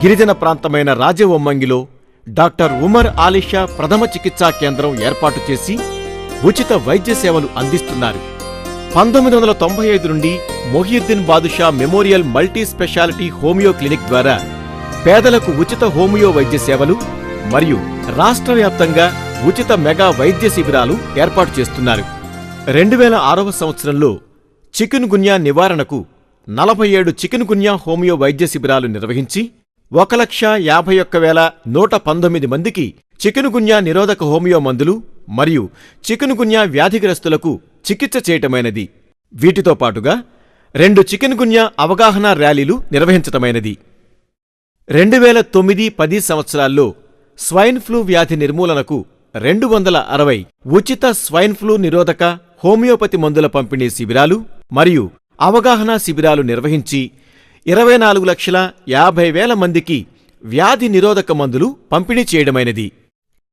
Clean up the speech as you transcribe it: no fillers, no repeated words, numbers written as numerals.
గిరిజన ప్రాంతమైన రాజవొమ్మంగిలో డాక్టర్ ఉమర్ ఆలిషా ప్రథమ చికిత్సా కేంద్రం ఏర్పాటు చేసి ఉచిత వైద్య సేవలు అందిస్తున్నారు. 1995 నుండి Mohiuddin badusha memorial multi speciality homeo clinic ద్వారా పేదలకు ఉచిత హోమియో వైద్య సేవలు మరియు రాష్ట్ర వ్యాప్తంగా ఉచిత మెగా వైద్య శిబిరాలు ఏర్పాటు చేస్తున్నారు. 2006వ సంవత్సరంలో చికున్ గున్యా నివారణకు 47 చికున్ గున్యా హోమియో వైద్య శిబిరాలు నిర్వహించి 1,51,119 మందికి చికున్ గున్యా నిరోధక హోమియో మందులు మరియు చికున్ గున్యా వ్యాధిగ్రస్తులకు చికిత్స చేయటమైనది. వీటితో పాటుగా 2 చికున్ గున్యా అవగాహన ర్యాలీలు నిర్వహించటమైనది. 2009-10 సంవత్సరాల్లో స్వైన్ ఫ్లూ వ్యాధి నిర్మూలనకు 260 ఉచిత స్వైన్ ఫ్లూ నిరోధక హోమియోపతి మందుల పంపిణీ శిబిరాలు మరియు అవగాహన శిబిరాలు నిర్వహించి 24,50,000 మందికి వ్యాధి నిరోధక మందులు పంపిణీ చేయడమైనది.